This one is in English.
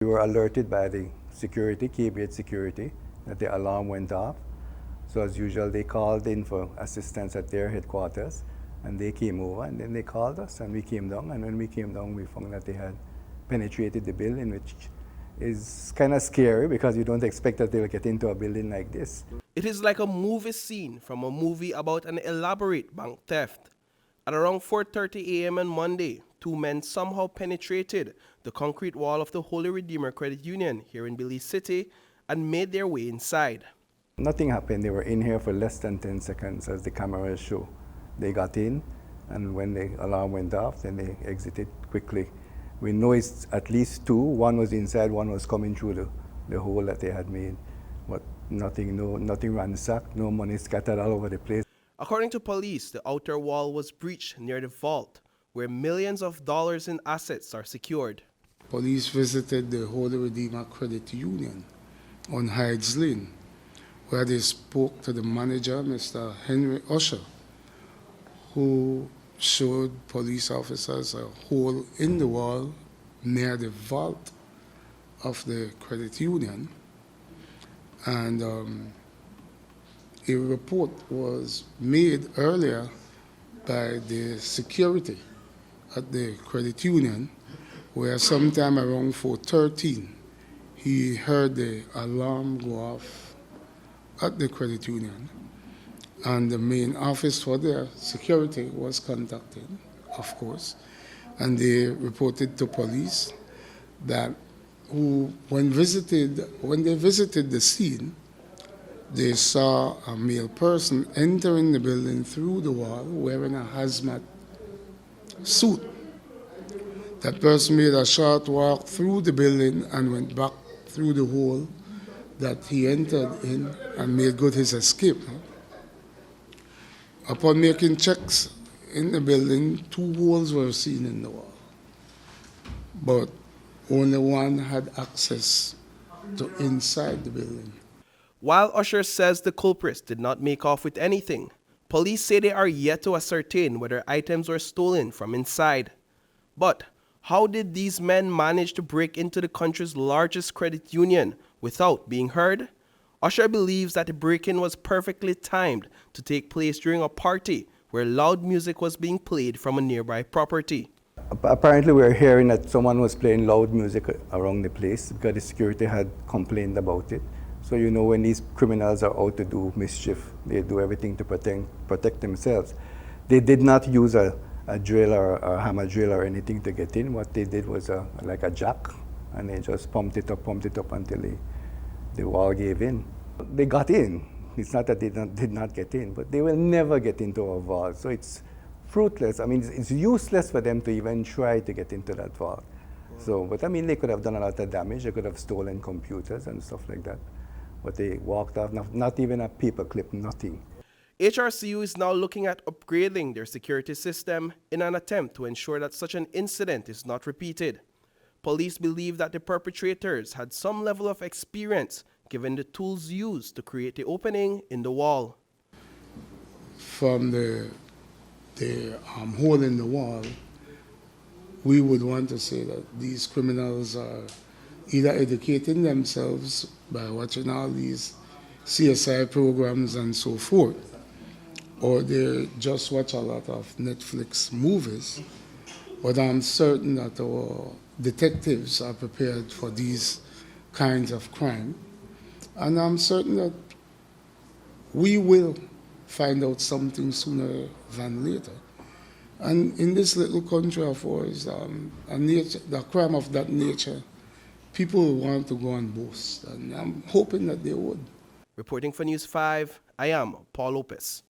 We were alerted by the security, K-Gate security, that the alarm went off. So as usual, they called in for assistance at their headquarters, and they came over, and then they called us, and we came down, and when we came down, we found that they had penetrated the building, which is kind of scary because you don't expect that they'll get into a building like this. It is like a movie scene from a movie about an elaborate bank theft. At around 4:30 a.m. on Monday, two men somehow penetrated the concrete wall of the Holy Redeemer Credit Union here in Belize City and made their way inside. Nothing happened. They were in here for less than 10 seconds, as the cameras show. They got in, and when the alarm went off, then they exited quickly. We know it's at least two. One was inside, one was coming through the hole that they had made. But nothing ransacked, no money scattered all over the place. According to police, the outer wall was breached near the vault, where millions of dollars in assets are secured. Police visited the Holy Redeemer Credit Union on Hyde's Lane, where they spoke to the manager, Mr. Henry Usher, who showed police officers a hole in the wall near the vault of the credit union. And a report was made earlier by the security at the credit union, where sometime around 4:13, he heard the alarm go off at the credit union, and the main office for their security was contacted, of course, and they reported to police that when they visited the scene, they saw a male person entering the building through the wall wearing a hazmat suit. That person made a short walk through the building and went back through the hole that he entered in and made good his escape. Upon making checks in the building, two holes were seen in the wall, but only one had access to inside the building. While Usher says the culprits did not make off with anything, police say they are yet to ascertain whether items were stolen from inside. But how did these men manage to break into the country's largest credit union without being heard? Usher believes that the break-in was perfectly timed to take place during a party where loud music was being played from a nearby property. Apparently, we were hearing that someone was playing loud music around the place because the security had complained about it. So you know, when these criminals are out to do mischief, they do everything to protect themselves. They did not use a drill or a hammer drill or anything to get in. What they did was like a jack, and they just pumped it up until the wall gave in. They got in. It's not that they did not get in, but they will never get into a vault. So it's fruitless. I mean, it's useless for them to even try to get into that vault. So, but I mean, they could have done a lot of damage. They could have stolen computers and stuff like that. But they walked off, not even a paper clip, nothing. HRCU is now looking at upgrading their security system in an attempt to ensure that such an incident is not repeated. Police believe that the perpetrators had some level of experience given the tools used to create the opening in the wall. From the hole in the wall, we would want to say that these criminals are either educating themselves by watching all these CSI programs and so forth, or they just watch a lot of Netflix movies. But I'm certain that our detectives are prepared for these kinds of crime. And I'm certain that we will find out something sooner than later. And in this little country of ours, the crime of that nature, people want to go and boast, and I'm hoping that they would. Reporting for News 5, I am Paul Lopez.